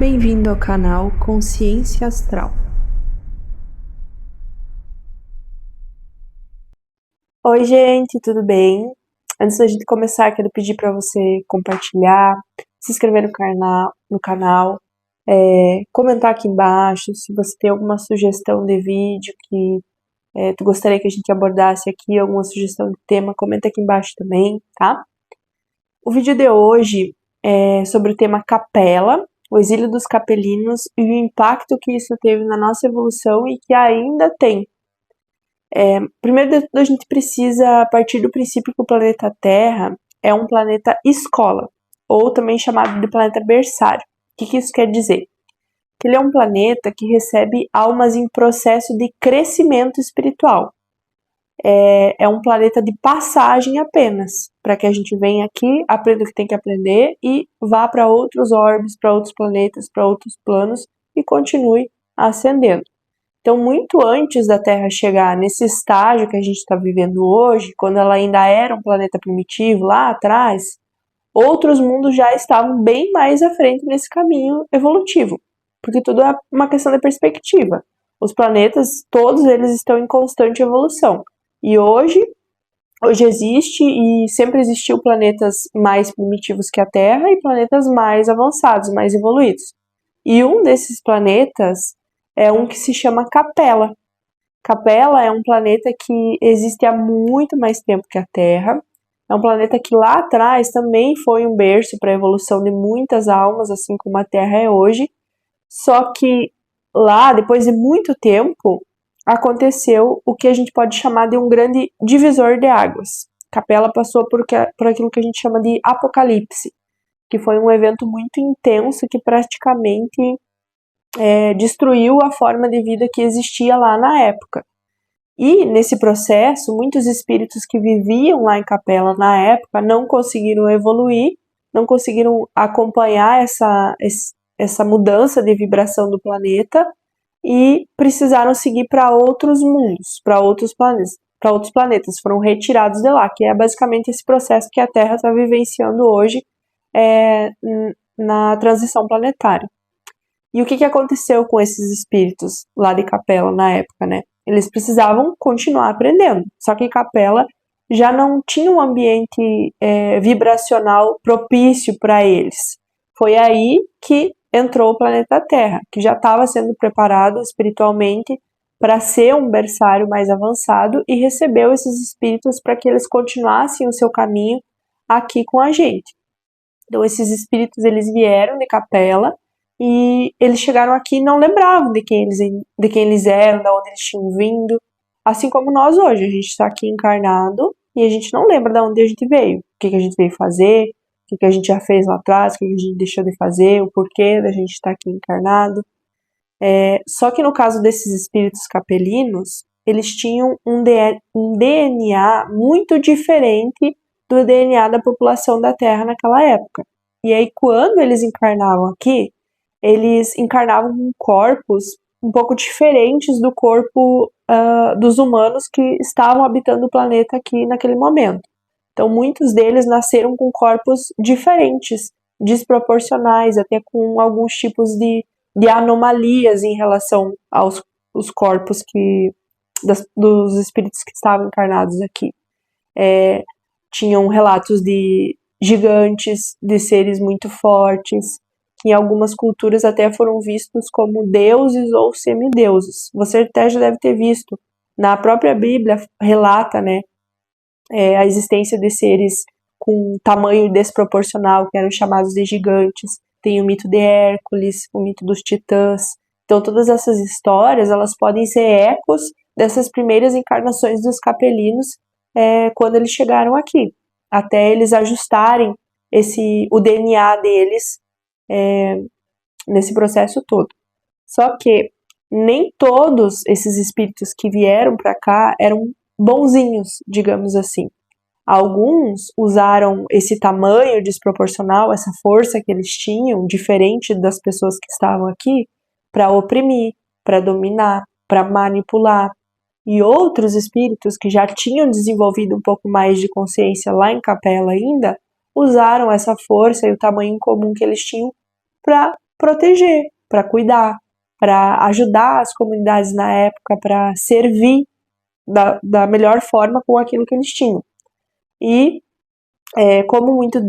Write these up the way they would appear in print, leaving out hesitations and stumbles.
Bem-vindo ao canal Consciência Astral. Oi, gente, tudo bem? Antes da gente começar, quero pedir para você compartilhar, se inscrever no canal, comentar aqui embaixo se você tem alguma sugestão de vídeo que tu gostaria que a gente abordasse aqui, alguma sugestão de tema, comenta aqui embaixo também, tá? O vídeo de hoje é sobre o tema capela, o exílio dos capelinos e o impacto que isso teve na nossa evolução e que ainda tem. Primeiro de tudo, a gente precisa partir do princípio que o planeta Terra é um planeta escola, ou também chamado de planeta berçário. O que isso quer dizer? Que ele é um planeta que recebe almas em processo de crescimento espiritual. É um planeta de passagem apenas, para que a gente venha aqui, aprenda o que tem que aprender e vá para outros orbes, para outros planetas, para outros planos e continue ascendendo. Então, muito antes da Terra chegar nesse estágio que a gente está vivendo hoje, quando ela ainda era um planeta primitivo lá atrás, outros mundos já estavam bem mais à frente nesse caminho evolutivo, porque tudo é uma questão de perspectiva. Os planetas, todos eles estão em constante evolução. E hoje existe e sempre existiu planetas mais primitivos que a Terra e planetas mais avançados, mais evoluídos. E um desses planetas é um que se chama Capela. Capela é um planeta que existe há muito mais tempo que a Terra. É um planeta que lá atrás também foi um berço para a evolução de muitas almas, assim como a Terra é hoje. Só que lá, depois de muito tempo, aconteceu o que a gente pode chamar de um grande divisor de águas. Capela passou por aquilo que a gente chama de apocalipse, que foi um evento muito intenso que praticamente destruiu a forma de vida que existia lá na época. E nesse processo, muitos espíritos que viviam lá em Capela na época não conseguiram evoluir, não conseguiram acompanhar essa mudança de vibração do planeta e precisaram seguir para outros mundos, para outros planetas, foram retirados de lá, que é basicamente esse processo que a Terra está vivenciando hoje na transição planetária. E o que aconteceu com esses espíritos lá de Capela na época, né? Eles precisavam continuar aprendendo, só que Capela já não tinha um ambiente vibracional propício para eles. Foi aí que entrou o planeta Terra, que já estava sendo preparado espiritualmente para ser um berçário mais avançado e recebeu esses espíritos para que eles continuassem o seu caminho aqui com a gente. Então esses espíritos eles vieram de Capela e eles chegaram aqui e não lembravam de quem eles eram, de onde eles tinham vindo. Assim como nós hoje, a gente está aqui encarnado e a gente não lembra de onde a gente veio, o que a gente veio fazer, o que a gente já fez lá atrás, o que a gente deixou de fazer, o porquê da gente estar aqui encarnado. Só que no caso desses espíritos capelinos, eles tinham um DNA muito diferente do DNA da população da Terra naquela época. E aí, quando eles encarnavam aqui, eles encarnavam com corpos um pouco diferentes do corpo dos humanos que estavam habitando o planeta aqui naquele momento. Então, muitos deles nasceram com corpos diferentes, desproporcionais, até com alguns tipos de anomalias em relação aos corpos dos espíritos que estavam encarnados aqui. Tinham relatos de gigantes, de seres muito fortes, que em algumas culturas até foram vistos como deuses ou semideuses. Você até já deve ter visto, na própria Bíblia relata, né, a existência de seres com tamanho desproporcional, que eram chamados de gigantes. Tem o mito de Hércules, o mito dos titãs. Então todas essas histórias, elas podem ser ecos dessas primeiras encarnações dos capelinos quando eles chegaram aqui, até eles ajustarem o DNA deles nesse processo todo. Só que nem todos esses espíritos que vieram para cá eram bonzinhos, digamos assim. Alguns usaram esse tamanho desproporcional, essa força que eles tinham, diferente das pessoas que estavam aqui, para oprimir, para dominar, para manipular. E outros espíritos que já tinham desenvolvido um pouco mais de consciência lá em Capela ainda, usaram essa força e o tamanho comum que eles tinham para proteger, para cuidar, para ajudar as comunidades na época, para servir da melhor forma com aquilo que eles tinham. E como muitos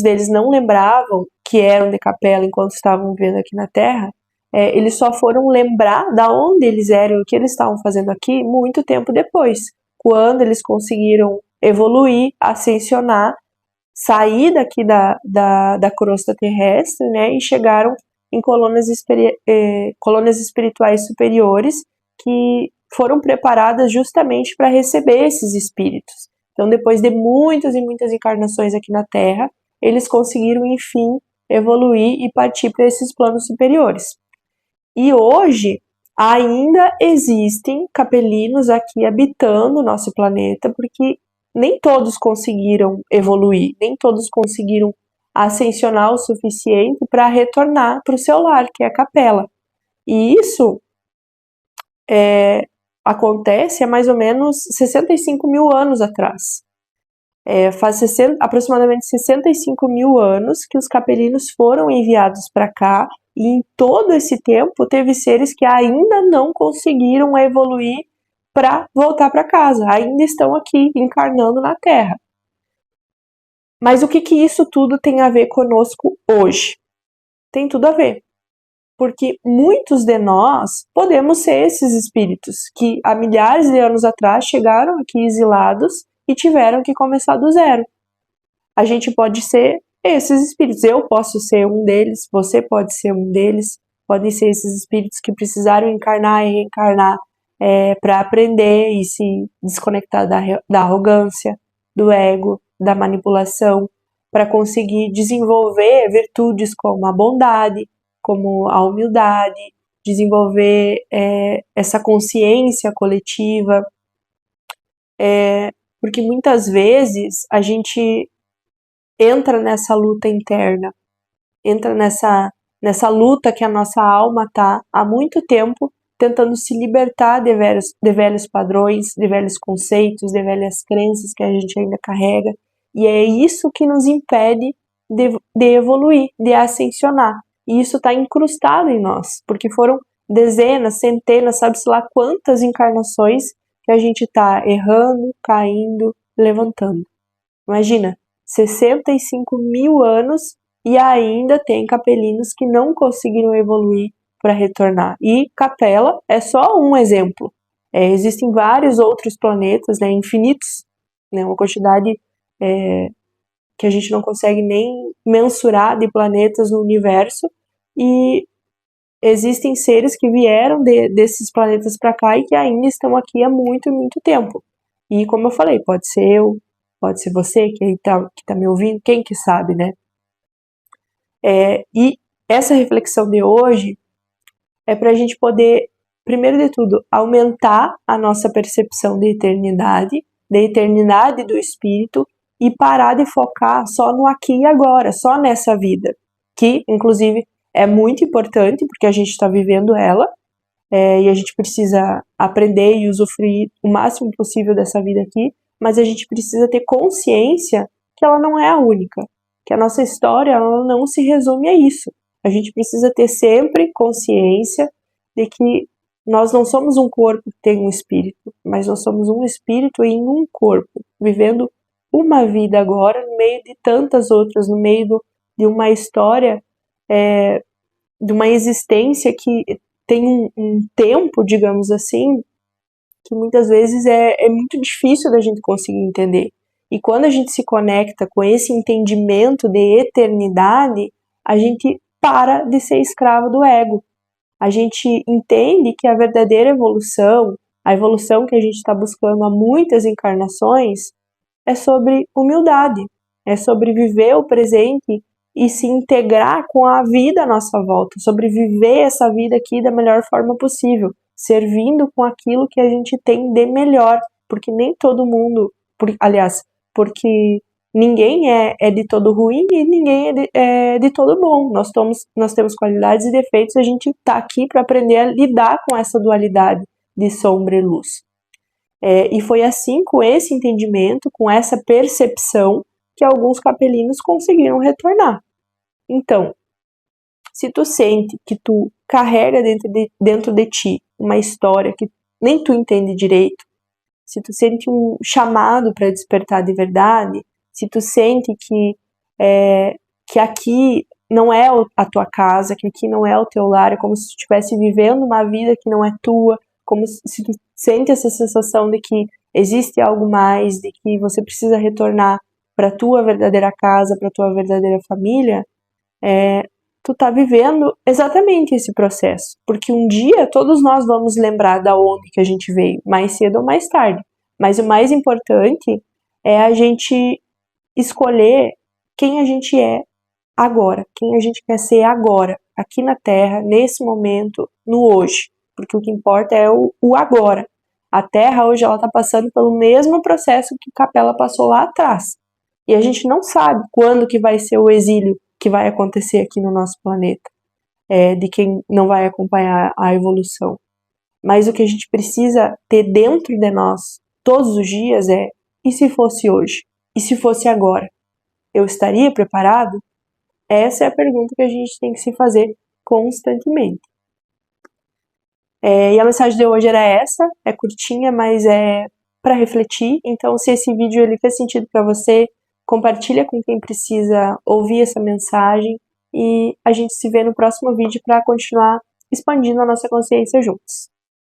deles não lembravam que eram de Capela enquanto estavam vivendo aqui na Terra, eles só foram lembrar da onde eles eram e o que eles estavam fazendo aqui muito tempo depois, quando eles conseguiram evoluir, ascensionar, sair daqui da crosta terrestre, né, e chegaram em colônias espirituais superiores que foram preparadas justamente para receber esses espíritos. Então, depois de muitas e muitas encarnações aqui na Terra, eles conseguiram, enfim, evoluir e partir para esses planos superiores. E hoje, ainda existem capelinos aqui habitando o nosso planeta, porque nem todos conseguiram evoluir, nem todos conseguiram ascensionar o suficiente para retornar para o seu lar, que é a capela. E isso acontece há mais ou menos 65 mil anos atrás. Faz aproximadamente 65 mil anos que os capelinos foram enviados para cá, e em todo esse tempo teve seres que ainda não conseguiram evoluir para voltar para casa, ainda estão aqui encarnando na Terra. Mas o que isso tudo tem a ver conosco hoje? Tem tudo a ver. Porque muitos de nós podemos ser esses espíritos que há milhares de anos atrás chegaram aqui exilados e tiveram que começar do zero. A gente pode ser esses espíritos. Eu posso ser um deles, você pode ser um deles. Podem ser esses espíritos que precisaram encarnar e reencarnar para aprender e se desconectar da arrogância, do ego, da manipulação, para conseguir desenvolver virtudes como a bondade, como a humildade, desenvolver essa consciência coletiva, porque muitas vezes a gente entra nessa luta interna, entra nessa luta que a nossa alma está há muito tempo tentando se libertar de velhos padrões, de velhos conceitos, de velhas crenças que a gente ainda carrega, e é isso que nos impede de evoluir, de ascensionar. E isso está incrustado em nós, porque foram dezenas, centenas, sabe-se lá quantas encarnações que a gente está errando, caindo, levantando. Imagina, 65 mil anos e ainda tem capelinos que não conseguiram evoluir para retornar. E Capela é só um exemplo. Existem vários outros planetas, né, infinitos, né, uma quantidade que a gente não consegue nem mensurar de planetas no universo, e existem seres que vieram desses planetas para cá e que ainda estão aqui há muito, muito tempo. E como eu falei, pode ser eu, pode ser você que tá me ouvindo, quem que sabe, né? E essa reflexão de hoje é para a gente poder, primeiro de tudo, aumentar a nossa percepção de eternidade do espírito, e parar de focar só no aqui e agora, só nessa vida, que, inclusive, é muito importante, porque a gente está vivendo ela, e a gente precisa aprender e usufruir o máximo possível dessa vida aqui, mas a gente precisa ter consciência que ela não é a única, que a nossa história ela não se resume a isso. A gente precisa ter sempre consciência de que nós não somos um corpo que tem um espírito, mas nós somos um espírito em um corpo, vivendo uma vida agora no meio de tantas outras, no meio de uma história, de uma existência que tem um tempo, digamos assim, que muitas vezes é muito difícil da gente conseguir entender. E quando a gente se conecta com esse entendimento de eternidade, a gente para de ser escravo do ego. A gente entende que a verdadeira evolução, a evolução que a gente está buscando há muitas encarnações, é sobre humildade, é sobre viver o presente e se integrar com a vida à nossa volta, sobre viver essa vida aqui da melhor forma possível, servindo com aquilo que a gente tem de melhor, porque nem todo mundo, porque ninguém é de todo ruim e ninguém é de todo bom. Nós temos qualidades e defeitos, a gente está aqui para aprender a lidar com essa dualidade de sombra e luz. E foi assim, com esse entendimento, com essa percepção, que alguns capelinos conseguiram retornar. Então, Se tu sente que tu carrega dentro de ti uma história que nem tu entende direito, se tu sente um chamado para despertar de verdade, se tu sente que aqui não é a tua casa, que aqui não é o teu lar, é como se tu estivesse vivendo uma vida que não é tua, como se tu sente essa sensação de que existe algo mais, de que você precisa retornar para tua verdadeira casa, para tua verdadeira família, tu tá vivendo exatamente esse processo, porque um dia todos nós vamos lembrar da onde que a gente veio, mais cedo ou mais tarde, mas o mais importante é a gente escolher quem a gente é agora, quem a gente quer ser agora, aqui na Terra, nesse momento, no hoje, porque o que importa é o agora. A Terra hoje ela está passando pelo mesmo processo que Capela passou lá atrás, e a gente não sabe quando que vai ser o exílio que vai acontecer aqui no nosso planeta, de quem não vai acompanhar a evolução. Mas o que a gente precisa ter dentro de nós todos os dias é: e se fosse hoje? E se fosse agora? Eu estaria preparado? Essa é a pergunta que a gente tem que se fazer constantemente. E a mensagem de hoje era essa, é curtinha, mas é para refletir. Então, se esse vídeo ele fez sentido para você, compartilha com quem precisa ouvir essa mensagem e a gente se vê no próximo vídeo para continuar expandindo a nossa consciência juntos.